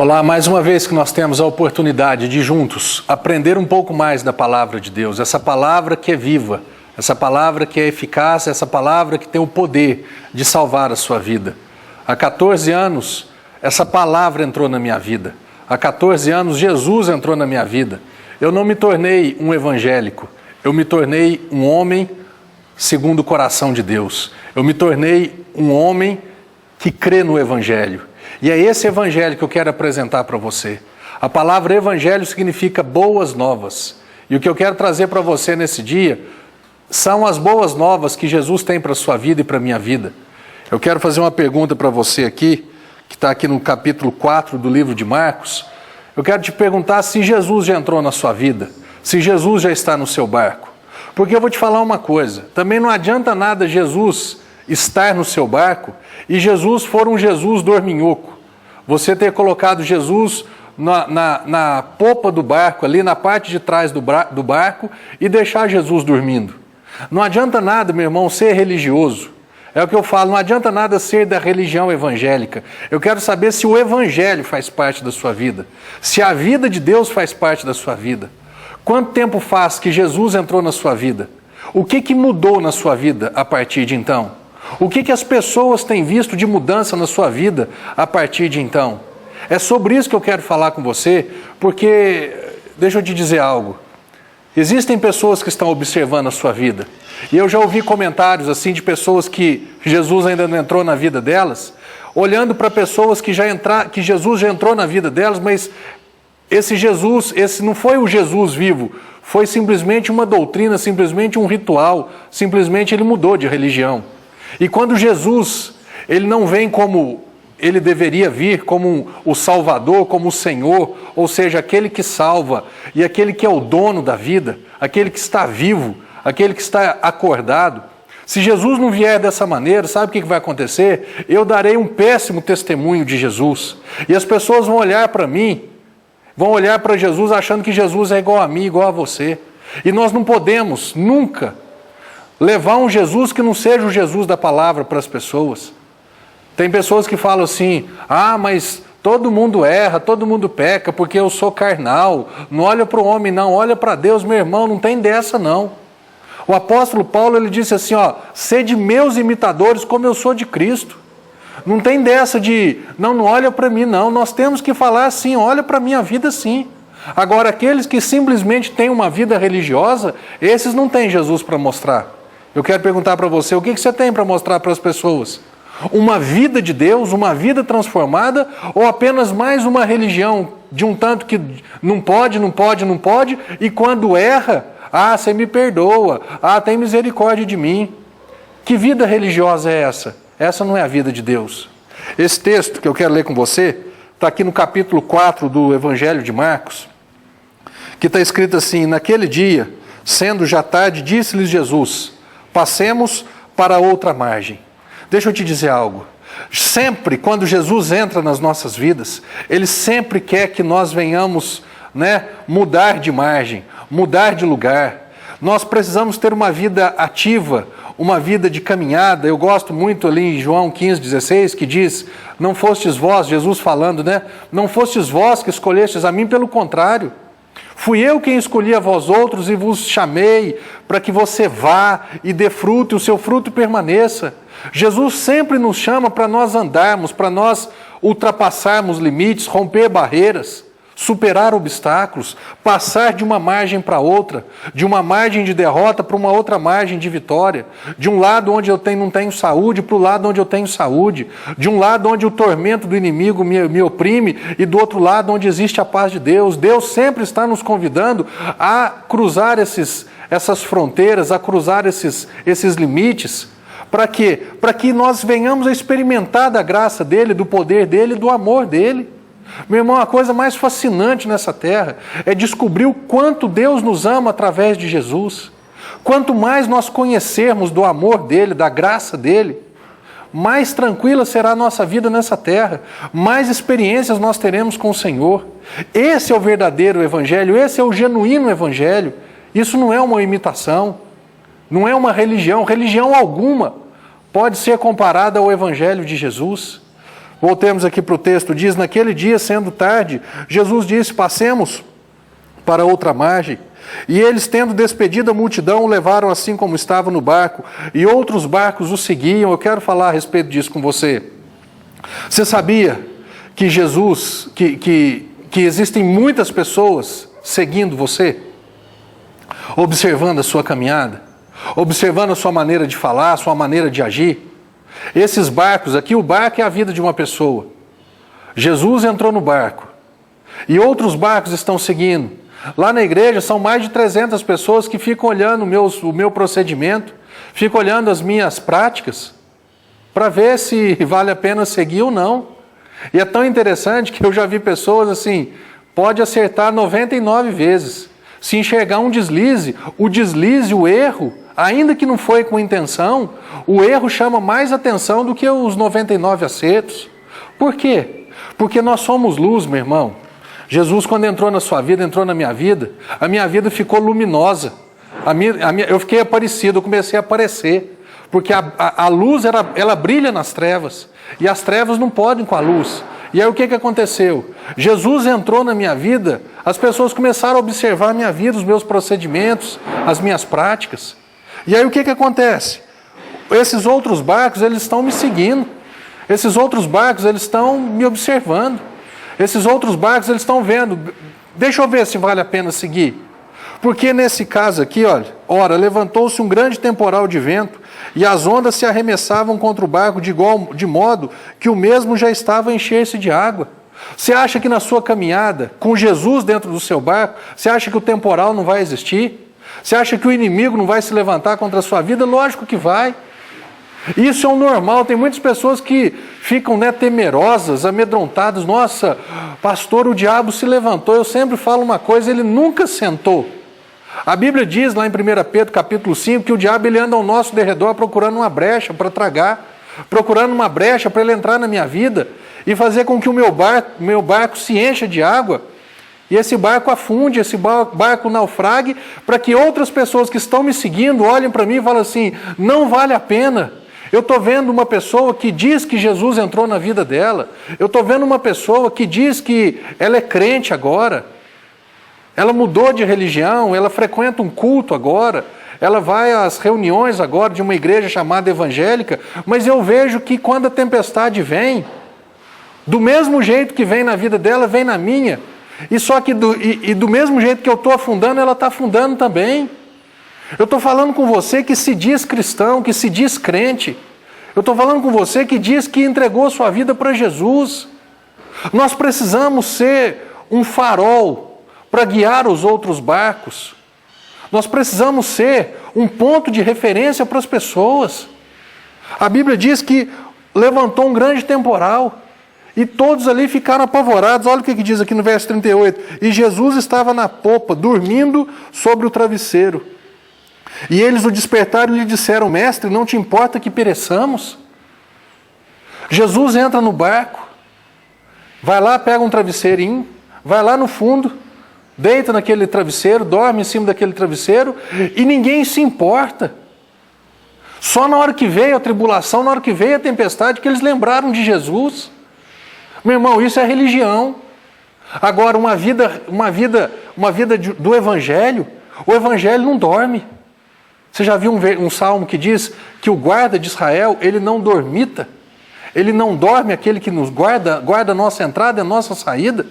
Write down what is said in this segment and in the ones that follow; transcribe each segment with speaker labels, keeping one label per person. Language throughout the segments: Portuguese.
Speaker 1: Olá, mais uma vez que nós temos a oportunidade de juntos aprender um pouco mais da palavra de Deus, essa palavra que é viva, essa palavra que é eficaz, essa palavra que tem o poder de salvar a sua vida. Há 14 anos, essa palavra entrou na minha vida. Há 14 anos, Jesus entrou na minha vida. Eu não me tornei um evangélico, eu me tornei um homem segundo o coração de Deus. Eu me tornei um homem que crê no Evangelho. E é esse Evangelho que eu quero apresentar para você. A palavra Evangelho significa boas novas. E o que eu quero trazer para você nesse dia são as boas novas que Jesus tem para a sua vida e para a minha vida. Eu quero fazer uma pergunta para você aqui, que está aqui no capítulo 4 do livro de Marcos. Eu quero te perguntar se Jesus já entrou na sua vida, se Jesus já está no seu barco. Porque eu vou te falar uma coisa, também não adianta nada Jesus estar no seu barco e Jesus for um Jesus dorminhoco. Você ter colocado Jesus na popa do barco, ali na parte de trás do barco e deixar Jesus dormindo. Não adianta nada, meu irmão, ser religioso. É o que eu falo, não adianta nada ser da religião evangélica. Eu quero saber se o Evangelho faz parte da sua vida, se a vida de Deus faz parte da sua vida. Quanto tempo faz que Jesus entrou na sua vida? O que mudou na sua vida a partir de então? O que as pessoas têm visto de mudança na sua vida a partir de então? É sobre isso que eu quero falar com você, porque, deixa eu te dizer algo, existem pessoas que estão observando a sua vida, e eu já ouvi comentários assim de pessoas que Jesus ainda não entrou na vida delas, olhando para pessoas que Jesus já entrou na vida delas, mas esse não foi o Jesus vivo, foi simplesmente uma doutrina, simplesmente um ritual, simplesmente ele mudou de religião. E quando Jesus, ele não vem como ele deveria vir, como o Salvador, como o Senhor, ou seja, aquele que salva e aquele que é o dono da vida, aquele que está vivo, aquele que está acordado. Se Jesus não vier dessa maneira, sabe o que vai acontecer? Eu darei um péssimo testemunho de Jesus. E as pessoas vão olhar para mim, vão olhar para Jesus achando que Jesus é igual a mim, igual a você. E nós não podemos nunca levar um Jesus que não seja o Jesus da palavra para as pessoas. Tem pessoas que falam assim, mas todo mundo erra, todo mundo peca porque eu sou carnal. Não olha para o homem não, olha para Deus, meu irmão, não tem dessa não. O apóstolo Paulo, ele disse assim, sede meus imitadores como eu sou de Cristo. Não tem dessa de, não olha para mim não, nós temos que falar assim, olha para a minha vida sim. Agora, aqueles que simplesmente têm uma vida religiosa, esses não têm Jesus para mostrar. Eu quero perguntar para você, o que você tem para mostrar para as pessoas? Uma vida de Deus, uma vida transformada, ou apenas mais uma religião de um tanto que não pode, e quando erra, você me perdoa, tem misericórdia de mim. Que vida religiosa é essa? Essa não é a vida de Deus. Esse texto que eu quero ler com você, está aqui no capítulo 4 do Evangelho de Marcos, que está escrito assim, naquele dia, sendo já tarde, disse-lhes Jesus, passemos para outra margem. Deixa eu te dizer algo. Sempre, quando Jesus entra nas nossas vidas, Ele sempre quer que nós venhamos, mudar de margem, mudar de lugar. Nós precisamos ter uma vida ativa, uma vida de caminhada. Eu gosto muito ali em João 15,16, que diz, não fostes vós, Jesus falando, não fostes vós que escolhestes a mim, pelo contrário. Fui eu quem escolhi a vós outros e vos chamei para que você vá e dê fruto e o seu fruto permaneça. Jesus sempre nos chama para nós andarmos, para nós ultrapassarmos limites, romper barreiras, superar obstáculos, passar de uma margem para outra, de uma margem de derrota para uma outra margem de vitória, de um lado onde eu não tenho saúde para o lado onde eu tenho saúde, de um lado onde o tormento do inimigo me oprime e do outro lado onde existe a paz de Deus. Deus sempre está nos convidando a cruzar essas fronteiras, a cruzar esses limites. Para quê? Para que nós venhamos a experimentar da graça dEle, do poder dEle, do amor dEle. Meu irmão, a coisa mais fascinante nessa terra é descobrir o quanto Deus nos ama através de Jesus. Quanto mais nós conhecermos do amor dEle, da graça dEle, mais tranquila será a nossa vida nessa terra, mais experiências nós teremos com o Senhor. Esse é o verdadeiro Evangelho, esse é o genuíno Evangelho. Isso não é uma imitação, não é uma religião alguma pode ser comparada ao Evangelho de Jesus. Voltemos aqui para o texto, diz, naquele dia, sendo tarde, Jesus disse, passemos para outra margem. E eles, tendo despedido a multidão, o levaram assim como estava no barco, e outros barcos o seguiam. Eu quero falar a respeito disso com você. Você sabia que Jesus, que existem muitas pessoas seguindo você? Observando a sua caminhada? Observando a sua maneira de falar, a sua maneira de agir? Esses barcos aqui, o barco é a vida de uma pessoa. Jesus entrou no barco. E outros barcos estão seguindo. Lá na igreja são mais de 300 pessoas que ficam olhando o meu procedimento, ficam olhando as minhas práticas, para ver se vale a pena seguir ou não. E é tão interessante que eu já vi pessoas assim, pode acertar 99 vezes. Se enxergar um deslize, o erro, ainda que não foi com intenção, o erro chama mais atenção do que os 99 acertos. Por quê? Porque nós somos luz, meu irmão. Jesus, quando entrou na sua vida, entrou na minha vida, a minha vida ficou luminosa. Eu fiquei aparecido, eu comecei a aparecer. Porque a luz, ela brilha nas trevas. E as trevas não podem com a luz. E aí o que aconteceu? Jesus entrou na minha vida, as pessoas começaram a observar a minha vida, os meus procedimentos, as minhas práticas. E aí o que acontece? Esses outros barcos, eles estão me seguindo. Esses outros barcos, eles estão me observando. Esses outros barcos, eles estão vendo. Deixa eu ver se vale a pena seguir. Porque nesse caso aqui, olha, ora, levantou-se um grande temporal de vento e as ondas se arremessavam contra o barco de modo que o mesmo já estava a encher-se de água. Você acha que na sua caminhada, com Jesus dentro do seu barco, você acha que o temporal não vai existir? Você acha que o inimigo não vai se levantar contra a sua vida? Lógico que vai. Isso é o normal. Tem muitas pessoas que ficam temerosas, amedrontadas. Nossa, pastor, o diabo se levantou. Eu sempre falo uma coisa, ele nunca sentou. A Bíblia diz lá em 1 Pedro capítulo 5 que o diabo ele anda ao nosso derredor procurando uma brecha para tragar, procurando uma brecha para ele entrar na minha vida e fazer com que o meu barco se encha de água e esse barco afunde, esse barco naufrague, para que outras pessoas que estão me seguindo olhem para mim e falem assim, não vale a pena. Eu estou vendo uma pessoa que diz que Jesus entrou na vida dela. Eu estou vendo uma pessoa que diz que ela é crente agora. Ela mudou de religião, ela frequenta um culto agora. Ela vai às reuniões agora de uma igreja chamada evangélica. Mas eu vejo que quando a tempestade vem, do mesmo jeito que vem na vida dela, vem na minha. E só que do mesmo jeito que eu estou afundando, ela está afundando também. Eu estou falando com você que se diz cristão, que se diz crente. Eu estou falando com você que diz que entregou sua vida para Jesus. Nós precisamos ser um farol para guiar os outros barcos. Nós precisamos ser um ponto de referência para as pessoas. A Bíblia diz que levantou um grande temporal e todos ali ficaram apavorados. Olha o que diz aqui no verso 38. E Jesus estava na popa, dormindo sobre o travesseiro. E eles o despertaram e lhe disseram, mestre, não te importa que pereçamos? Jesus entra no barco, vai lá, pega um travesseirinho, vai lá no fundo, deita naquele travesseiro, dorme em cima daquele travesseiro e ninguém se importa. Só na hora que veio a tribulação, na hora que veio a tempestade, que eles lembraram de Jesus. Meu irmão, isso é religião. Agora, uma vida do Evangelho, o Evangelho não dorme. Você já viu um salmo que diz que o guarda de Israel, ele não dormita? Ele não dorme, aquele que nos guarda a nossa entrada e a nossa saída?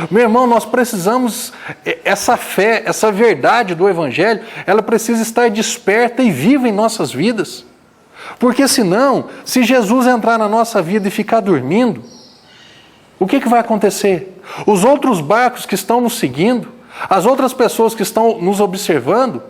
Speaker 1: Meu irmão, nós precisamos, essa fé, essa verdade do Evangelho, ela precisa estar desperta e viva em nossas vidas. Porque senão, se Jesus entrar na nossa vida e ficar dormindo, o que vai acontecer? Os outros barcos que estão nos seguindo, as outras pessoas que estão nos observando,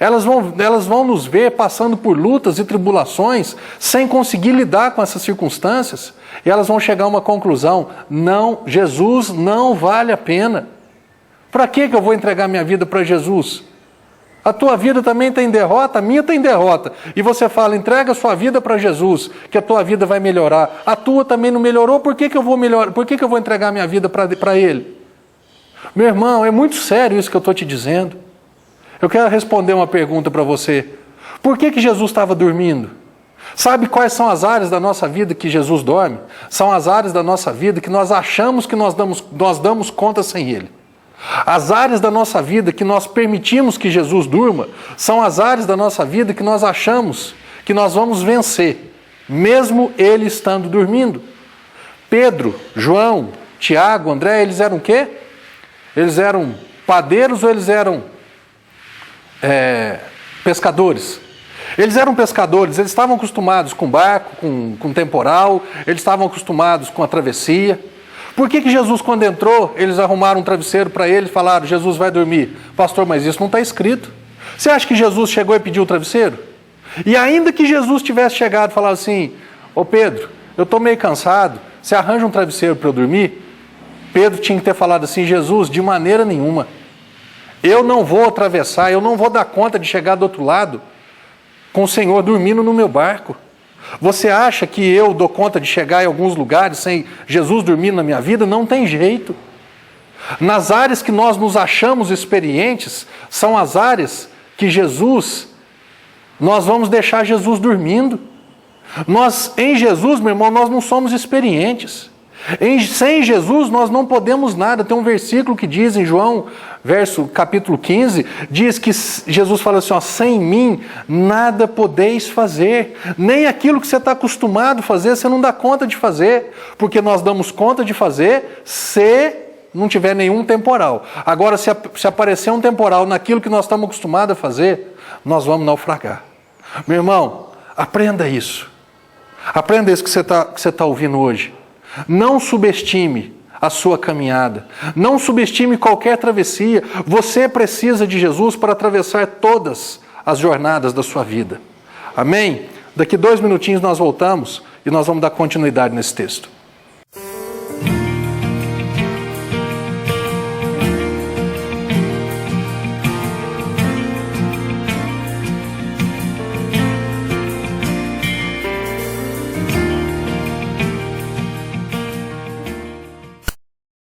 Speaker 1: elas vão nos ver passando por lutas e tribulações sem conseguir lidar com essas circunstâncias e elas vão chegar a uma conclusão, não, Jesus não vale a pena. Para que eu vou entregar minha vida para Jesus? A tua vida também tem derrota, a minha tem derrota. E você fala, entrega a sua vida para Jesus, que a tua vida vai melhorar. A tua também não melhorou, por que eu vou melhorar? Por que eu vou entregar minha vida para Ele? Meu irmão, é muito sério isso que eu estou te dizendo. Eu quero responder uma pergunta para você. Por que Jesus estava dormindo? Sabe quais são as áreas da nossa vida que Jesus dorme? São as áreas da nossa vida que nós achamos que nós damos conta sem Ele. As áreas da nossa vida que nós permitimos que Jesus durma são as áreas da nossa vida que nós achamos que nós vamos vencer, mesmo Ele estando dormindo. Pedro, João, Tiago, André, eles eram o quê? Eles eram padeiros ou eles eram pescadores? Eles eram pescadores, eles estavam acostumados com barco, com temporal, eles estavam acostumados com a travessia. Por que Jesus, quando entrou, eles arrumaram um travesseiro para ele e falaram, Jesus vai dormir? Pastor, mas isso não está escrito. Você acha que Jesus chegou e pediu o travesseiro? E ainda que Jesus tivesse chegado e falado assim, ô Pedro, eu estou meio cansado, você arranja um travesseiro para eu dormir? Pedro tinha que ter falado assim, Jesus, de maneira nenhuma. Eu não vou atravessar, eu não vou dar conta de chegar do outro lado com o Senhor dormindo no meu barco. Você acha que eu dou conta de chegar em alguns lugares sem Jesus dormindo na minha vida? Não tem jeito. Nas áreas que nós nos achamos experientes, são as áreas que nós vamos deixar Jesus dormindo. Em Jesus, meu irmão, nós não somos experientes. Sem Jesus nós não podemos nada. Tem um versículo que diz em João, capítulo 15, diz que Jesus fala assim, sem mim nada podeis fazer. Nem aquilo que você está acostumado a fazer, você não dá conta de fazer. Porque nós damos conta de fazer se não tiver nenhum temporal. Agora, se aparecer um temporal naquilo que nós estamos acostumados a fazer, nós vamos naufragar. Meu irmão, aprenda isso. Aprenda isso que você está ouvindo hoje. Não subestime a sua caminhada. Não subestime qualquer travessia. Você precisa de Jesus para atravessar todas as jornadas da sua vida. Amém? Daqui 2 minutinhos nós voltamos e nós vamos dar continuidade nesse texto.